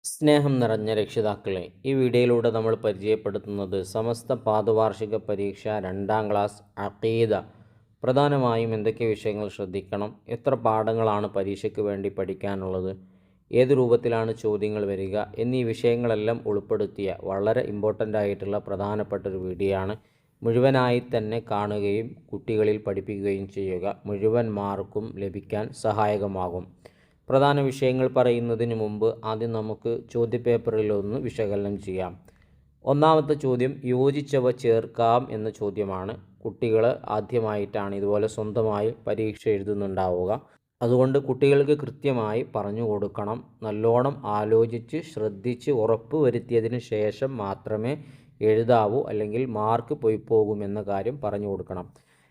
സ്നേഹം നിറഞ്ഞ രക്ഷിതാക്കളെ, ഈ വീഡിയോയിലൂടെ നമ്മൾ പരിചയപ്പെടുത്തുന്നത് സമസ്ത പാദവാർഷിക പരീക്ഷ 2ാം ക്ലാസ് അഖീദ. പ്രധാനമായും എന്തൊക്കെ വിഷയങ്ങൾ ശ്രദ്ധിക്കണം, എത്ര പാഠങ്ങളാണ് പരീക്ഷയ്ക്ക് വേണ്ടി പഠിക്കാനുള്ളത്, ഏത് രൂപത്തിലാണ് ചോദ്യങ്ങൾ വരിക എന്നീ വിഷയങ്ങളെല്ലാം ഉൾപ്പെടുത്തിയ വളരെ ഇമ്പോർട്ടൻ്റ് ആയിട്ടുള്ള പ്രധാനപ്പെട്ട ഒരു വീഡിയോ ആണ്. മുഴുവനായി തന്നെ കാണുകയും കുട്ടികളിൽ പഠിപ്പിക്കുകയും ചെയ്യുക. മുഴുവൻ മാർക്കും ലഭിക്കാൻ സഹായകമാകും. പ്രധാന വിഷയങ്ങൾ പറയുന്നതിന് മുമ്പ് ആദ്യം നമുക്ക് ചോദ്യപേപ്പറിലൊന്ന് വിശകലനം ചെയ്യാം. ഒന്നാമത്തെ ചോദ്യം യോജിച്ചവ ചേർക്കാം എന്ന ചോദ്യമാണ്. കുട്ടികൾ ആദ്യമായിട്ടാണ് ഇതുപോലെ സ്വന്തമായി പരീക്ഷ എഴുതുന്നുണ്ടാവുക. അതുകൊണ്ട് കുട്ടികൾക്ക് കൃത്യമായി പറഞ്ഞു കൊടുക്കണം. നല്ലോണം ആലോചിച്ച് ശ്രദ്ധിച്ച് ഉറപ്പ് വരുത്തിയതിന് ശേഷം മാത്രമേ എഴുതാവൂ, അല്ലെങ്കിൽ മാർക്ക് പോയി പോകുമെന്ന കാര്യം പറഞ്ഞു കൊടുക്കണം.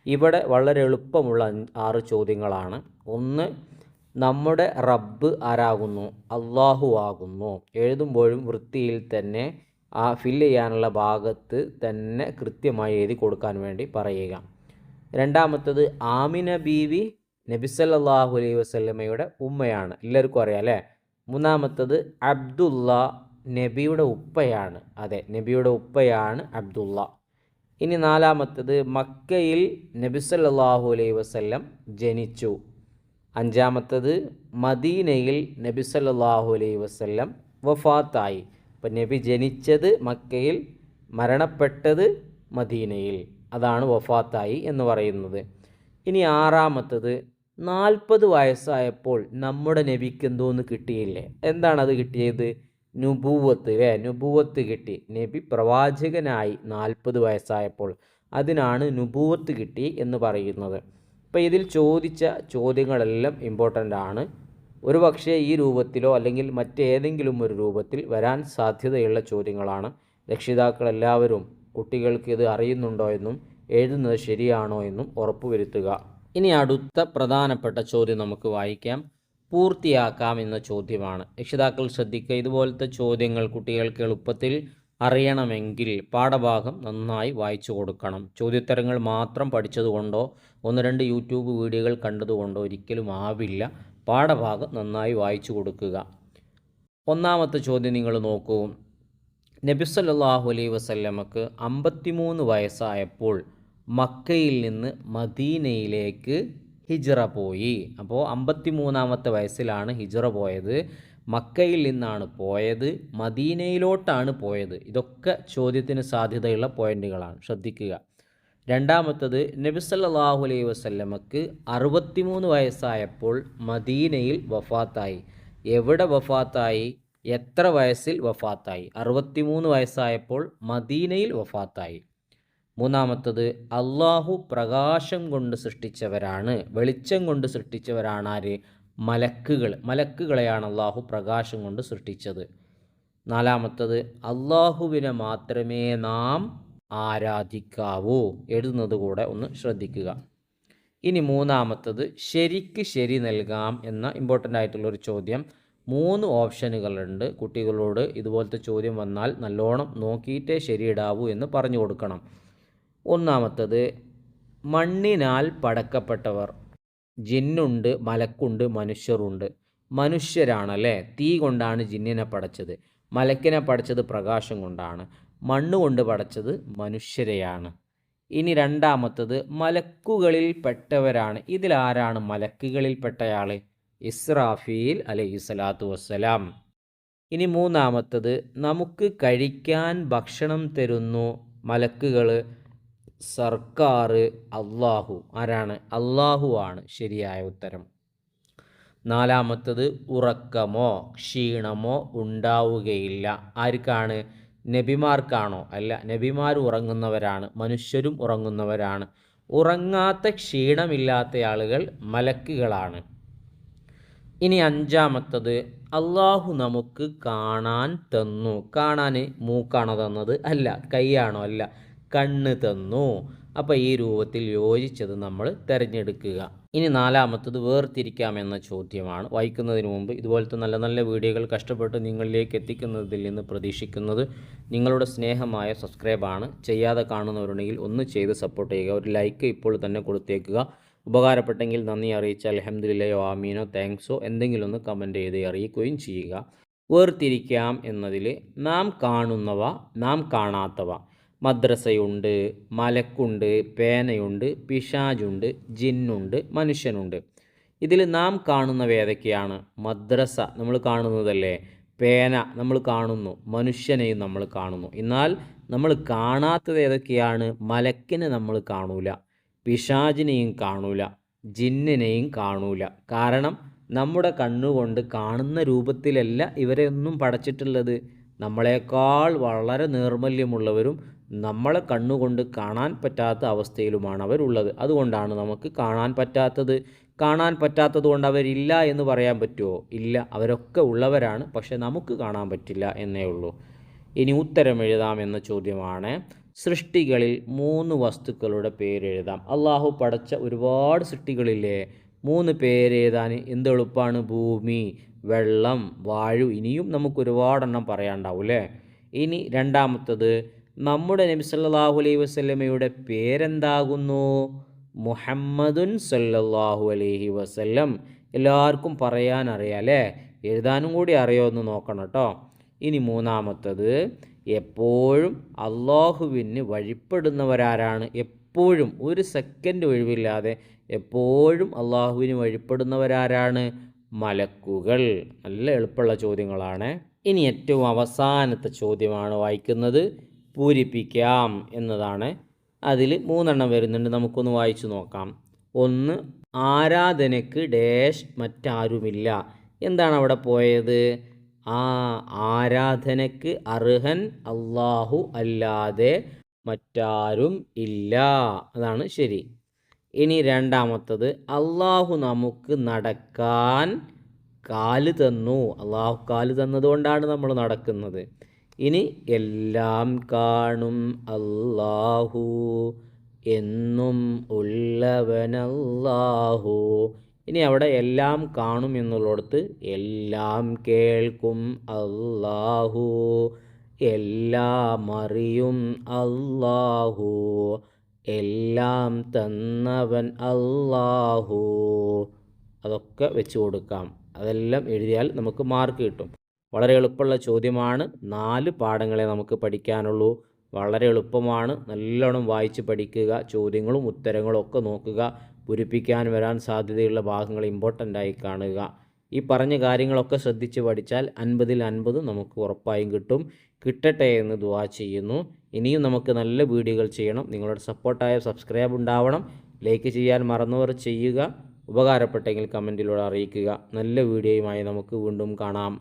ഇവിടെ വളരെ എളുപ്പമുള്ള 6 ചോദ്യങ്ങളാണ്. ഒന്ന്, നമ്മുടെ റബ്ബ് ആരാകുന്നു? അള്ളാഹു ആകുന്നു. എഴുതുമ്പോഴും വൃത്തിയിൽ തന്നെ ആ ഫില്ല് ചെയ്യാനുള്ള ഭാഗത്ത് തന്നെ കൃത്യമായി എഴുതി കൊടുക്കാൻ വേണ്ടി പറയുക. രണ്ടാമത്തത്, ആമിന ബീവി നബി സല്ലല്ലാഹു അലൈഹി വസല്ലമയുടെ ഉമ്മയാണ്, എല്ലാവർക്കും അറിയാം അല്ലേ. മൂന്നാമത്തത്, അബ്ദുള്ള നബിയുടെ ഉപ്പയാണ്. അതെ, നബിയുടെ ഉപ്പയാണ് അബ്ദുള്ള. ഇനി നാലാമത്തത്, മക്കയിൽ നബി സല്ലല്ലാഹു അലൈഹി വസല്ലം ജനിച്ചു. അഞ്ചാമത്തത്, മദീനയിൽ നബി സല്ലല്ലാഹു അലൈഹി വസല്ലം വഫാത്തായി. അപ്പം നബി ജനിച്ചത് മക്കയിൽ, മരണപ്പെട്ടത് മദീനയിൽ, അതാണ് വഫാത്തായി എന്ന് പറയുന്നത്. ഇനി ആറാമത്തത്, 40 വയസ്സായപ്പോൾ നമ്മുടെ നബിക്ക് എന്തോന്ന് കിട്ടിയില്ലേ? എന്താണത് കിട്ടിയത്? നുബൂവത്ത് അല്ലേ, നുബൂവത്ത് കിട്ടി. നബി പ്രവാചകനായി 40 വയസ്സായപ്പോൾ, അതിനാണ് നുബൂവത്ത് കിട്ടി എന്ന് പറയുന്നത്. അപ്പോൾ ഇതിൽ ചോദിച്ച ചോദ്യങ്ങളെല്ലാം ഇമ്പോർട്ടൻ്റ് ആണ്. ഒരു പക്ഷേ ഈ രൂപത്തിലോ അല്ലെങ്കിൽ മറ്റേതെങ്കിലും ഒരു രൂപത്തിൽ വരാൻ സാധ്യതയുള്ള ചോദ്യങ്ങളാണ്. രക്ഷിതാക്കളെല്ലാവരും കുട്ടികൾക്ക് ഇത് അറിയുന്നുണ്ടോ എന്നും എഴുതുന്നത് ശരിയാണോ എന്നും ഉറപ്പുവരുത്തുക. ഇനി അടുത്ത പ്രധാനപ്പെട്ട ചോദ്യം നമുക്ക് വായിക്കാം. പൂർത്തിയാക്കാം എന്ന ചോദ്യമാണ്. രക്ഷിതാക്കൾ ശ്രദ്ധിക്കുക, ഇതുപോലത്തെ ചോദ്യങ്ങൾ കുട്ടികൾക്ക് എളുപ്പത്തിൽ അറിയണമെങ്കിൽ പാഠഭാഗം നന്നായി വായിച്ചു കൊടുക്കണം. ചോദ്യോത്തരങ്ങൾ മാത്രം പഠിച്ചതുകൊണ്ടോ 1-2 യൂട്യൂബ് വീഡിയോകൾ കണ്ടതുകൊണ്ടോ ഒരിക്കലും ആവില്ല. പാഠഭാഗം നന്നായി വായിച്ചു കൊടുക്കുക. ഒന്നാമത്തെ ചോദ്യം നിങ്ങൾ നോക്കൂ. നബി സല്ലല്ലാഹു അലൈഹി വസല്ലമക്ക് 53 വയസ്സായപ്പോൾ മക്കയിൽ നിന്ന് മദീനയിലേക്ക് ഹിജ്റ പോയി. അപ്പോൾ 53-ാമത്തെ വയസ്സിലാണ് ഹിജ്റ പോയത്. മക്കയിൽ നിന്നാണ് പോയത്, മദീനയിലോട്ടാണ് പോയത്. ഇതൊക്കെ ചോദ്യത്തിന് സാധ്യതയുള്ള പോയിന്റുകളാണ്, ശ്രദ്ധിക്കുക. രണ്ടാമത്തത്, നബി സല്ലല്ലാഹു അലൈഹി വസല്ലമക്ക് 63 വയസ്സായപ്പോൾ മദീനയിൽ വഫാത്തായി. എവിടെ വഫാത്തായി? എത്ര വയസ്സിൽ വഫാത്തായി? 63 വയസ്സായപ്പോൾ മദീനയിൽ വഫാത്തായി. മൂന്നാമത്തത്, അള്ളാഹു പ്രകാശം കൊണ്ട് സൃഷ്ടിച്ചവരാണ്, വെളിച്ചം കൊണ്ട് സൃഷ്ടിച്ചവരാണ് ആര്? മലക്കുകളെയാണ് അള്ളാഹു പ്രകാശം കൊണ്ട് സൃഷ്ടിച്ചത്. നാലാമത്തത്, അള്ളാഹുവിനെ മാത്രമേ നാം ആരാധിക്കാവൂ. എഴുതുന്നത് കൂടെ ഒന്ന് ശ്രദ്ധിക്കുക. ഇനി മൂന്നാമത്തത്, ശരിക്ക് ശരി നൽകാം എന്ന ഇമ്പോർട്ടൻ്റ് ആയിട്ടുള്ളൊരു ചോദ്യം. 3 ഓപ്ഷനുകളുണ്ട്. കുട്ടികളോട് ഇതുപോലത്തെ ചോദ്യം വന്നാൽ നല്ലോണം നോക്കിയിട്ടേ ശരിയിടാവൂ എന്ന് പറഞ്ഞു കൊടുക്കണം. ഒന്നാമത്തത്, മണ്ണിനാൽ പടക്കപ്പെട്ടവർ. ജിന്നുണ്ട്, മലക്കുണ്ട്, മനുഷ്യരുണ്ട്. മനുഷ്യരാണല്ലേ, തീ കൊണ്ടാണ് ജിന്നിനെ പടച്ചത്. മലക്കിനെ പടച്ചത് പ്രകാശം കൊണ്ടാണ്. മണ്ണ് കൊണ്ട് പടച്ചത് മനുഷ്യരെയാണ്. ഇനി രണ്ടാമത്തത്, മലക്കുകളിൽ പെട്ടവരാണ്. ഇതിലാരാണ് മലക്കുകളിൽ പെട്ടയാൾ? ഇസ്രാഫീൽ അലൈഹിസ്സലാത്തു വസ്സലാം. ഇനി മൂന്നാമത്തത്, നമുക്ക് കഴിക്കാൻ ഭക്ഷണം തരുന്നു മലക്കുകൾ, സർക്കാർ, അള്ളാഹു. ആരാണ്? അള്ളാഹു ആണ് ശരിയായ ഉത്തരം. നാലാമത്തത്, ഉറക്കമോ ക്ഷീണമോ ഉണ്ടാവുകയില്ല. ആർക്കാണ്? നബിമാർക്കാണോ? അല്ല, നബിമാർ ഉറങ്ങുന്നവരാണ്, മനുഷ്യരും ഉറങ്ങുന്നവരാണ്. ഉറങ്ങാത്ത ക്ഷീണമില്ലാത്ത ആളുകൾ മലക്കുകളാണ്. ഇനി അഞ്ചാമത്തത്, അള്ളാഹു നമുക്ക് കാണാൻ തന്നു. കാണാൻ മൂക്കാണോ തന്നത്? അല്ല. കൈയാണോ? അല്ല. കണ്ണ് തന്നു. അപ്പോൾ ഈ രൂപത്തിൽ യോജിച്ചത് നമ്മൾ തിരഞ്ഞെടുക്കുക. ഇനി നാലാമത്തത്, വേർതിരിക്കാമെന്ന ചോദ്യമാണ്. വായിക്കുന്നതിന് മുമ്പ് ഇതുപോലത്തെ നല്ല നല്ല വീഡിയോകൾ കഷ്ടപ്പെട്ട് നിങ്ങളിലേക്ക് എത്തിക്കുന്നതിൽ നിന്ന് പ്രതീക്ഷിക്കുന്നത് നിങ്ങളുടെ സ്നേഹമായ സബ്സ്ക്രൈബാണ്. ചെയ്യാതെ കാണുന്നവരുണ്ടെങ്കിൽ ഒന്ന് ചെയ്ത് സപ്പോർട്ട് ചെയ്യുക. ഒരു ലൈക്ക് ഇപ്പോൾ തന്നെ കൊടുത്തേക്കുക. ഉപകാരപ്പെട്ടെങ്കിൽ നന്ദി അറിയിച്ചാൽ അൽഹംദുലില്ലാഹി ആമീനോ താങ്ക്സോ എന്തെങ്കിലും ഒന്ന് കമൻറ്റ് ചെയ്ത് അറിയിക്കുകയും ചെയ്യുക. വേർതിരിക്കാം എന്നതിൽ നാം കാണുന്നവ, നാം കാണാത്തവ. മദ്രസയുണ്ട്, മലക്കുണ്ട്, പേനയുണ്ട്, പിശാചുണ്ട്, ജിന്നുണ്ട്, മനുഷ്യനുണ്ട്. ഇതിൽ നാം കാണുന്നവ ഏതൊക്കെയാണ്? മദ്രസ നമ്മൾ കാണുന്നതല്ലേ, പേന നമ്മൾ കാണുന്നു, മനുഷ്യനെയും നമ്മൾ കാണുന്നു. എന്നാൽ നമ്മൾ കാണാത്തത് ഏതൊക്കെയാണ്? മലക്കിനെ നമ്മൾ കാണൂല, പിശാചിനെയും കാണൂല, ജിന്നിനെയും കാണൂല. കാരണം നമ്മുടെ കണ്ണുകൊണ്ട് കാണുന്ന രൂപത്തിലല്ല ഇവരെയൊന്നും പടച്ചിട്ടുള്ളത്. നമ്മളെക്കാൾ വളരെ നൈർമല്യമുള്ളവരും നമ്മളെ കണ്ണുകൊണ്ട് കാണാൻ പറ്റാത്ത അവസ്ഥയിലുമാണ് അവരുള്ളത്. അതുകൊണ്ടാണ് നമുക്ക് കാണാൻ പറ്റാത്തത്. കാണാൻ പറ്റാത്തത് കൊണ്ട് അവരില്ല എന്ന് പറയാൻ പറ്റുമോ? ഇല്ല, അവരൊക്കെ ഉള്ളവരാണ്, പക്ഷെ നമുക്ക് കാണാൻ പറ്റില്ല എന്നേ ഉള്ളൂ. ഇനി ഉത്തരം എഴുതാം എന്ന ചോദ്യമാണ്. സൃഷ്ടികളിൽ 3 വസ്തുക്കളുടെ പേരെഴുതാം. അള്ളാഹു പടച്ച ഒരുപാട് സൃഷ്ടികളില്ലേ, 3 പേരെഴുതാൻ എന്ത് എളുപ്പമാണ്? ഭൂമി, വെള്ളം, വായു, ഇനിയും നമുക്ക് ഒരുപാടെണ്ണം പറയാനുണ്ടാവും അല്ലേ. ഇനി രണ്ടാമത്തത്, നമ്മുടെ നബി സല്ലല്ലാഹു അലൈഹി വസല്ലമയുടെ പേരെന്താകുന്നു? മുഹമ്മദുൻ സല്ലല്ലാഹു അലൈഹി വസല്ലം. എല്ലാവർക്കും പറയാൻ അറിയാം അല്ലേ, എഴുതാനും കൂടി അറിയോ എന്ന് നോക്കണം കേട്ടോ. ഇനി മൂന്നാമത്തത്, എപ്പോഴും അള്ളാഹുവിന് വഴിപ്പെടുന്നവരാരാണ്? എപ്പോഴും ഒരു സെക്കൻഡ് ഒഴിവില്ലാതെ എപ്പോഴും അള്ളാഹുവിന് വഴിപ്പെടുന്നവരാരാണ്? മലക്കുകൾ. നല്ല എളുപ്പമുള്ള ചോദ്യങ്ങളാണ്. ഇനി ഏറ്റവും അവസാനത്തെ ചോദ്യമാണ് വായിക്കുന്നത്, പൂരിപ്പിക്കാം എന്നതാണ്. അതിൽ 3 എണ്ണം വരുന്നുണ്ട്, നമുക്കൊന്ന് വായിച്ചു നോക്കാം. ഒന്ന്, ആരാധനയ്ക്ക് ഡാഷ് മറ്റാരുമില്ല. എന്താണ് അവിടെ പോയത്? ആരാധനയ്ക്ക് അർഹൻ അള്ളാഹു അല്ലാതെ മറ്റാരും ഇല്ല. അതാണ് ശരി. ഇനി രണ്ടാമത്തത്, അള്ളാഹു നമുക്ക് നടക്കാൻ കാല് തന്നു. അള്ളാഹു കാല് തന്നതുകൊണ്ടാണ് നമ്മൾ നടക്കുന്നത്. ഇനി എല്ലാം കാണും അല്ലാഹു, എന്നും ഉള്ളവനല്ലാഹു. ഇനി അവിടെ എല്ലാം കാണും എന്നുള്ളിടത്ത് എല്ലാം കേൾക്കും അല്ലാഹു, എല്ലാം അറിയും അല്ലാഹു, എല്ലാം തന്നവൻ അല്ലാഹു. അതൊക്കെ വെച്ച് കൊടുക്കാം. അതെല്ലാം എഴുതിയാൽ നമുക്ക് മാർക്ക് കിട്ടും. വളരെ എളുപ്പമുള്ള ചോദ്യമാണ്. 4 പാഠങ്ങളെ നമുക്ക് പഠിക്കാനുള്ളൂ. വളരെ എളുപ്പമാണ്. നല്ലോണം വായിച്ച് പഠിക്കുക. ചോദ്യങ്ങളും ഉത്തരങ്ങളും ഒക്കെ നോക്കുക. പൂരിപ്പിക്കാൻ വരാൻ സാധ്യതയുള്ള ഭാഗങ്ങൾ ഇമ്പോർട്ടൻ്റായി കാണുക. ഈ പറഞ്ഞ കാര്യങ്ങളൊക്കെ ശ്രദ്ധിച്ച് പഠിച്ചാൽ 50-ൽ 50 നമുക്ക് ഉറപ്പായും കിട്ടും. കിട്ടട്ടെ എന്ന് ദുആ ചെയ്യുന്നു. ഇനിയും നമുക്ക് നല്ല വീഡിയോകൾ ചെയ്യണം. നിങ്ങളുടെ സപ്പോർട്ടായ സബ്സ്ക്രൈബ് ഉണ്ടാവണം. ലൈക്ക് ചെയ്യാൻ മറന്നവർ ചെയ്യുക. ഉപകാരപ്പെട്ടെങ്കിൽ കമൻറ്റിലൂടെ അറിയിക്കുക. നല്ല വീഡിയോയുമായി നമുക്ക് വീണ്ടും കാണാം.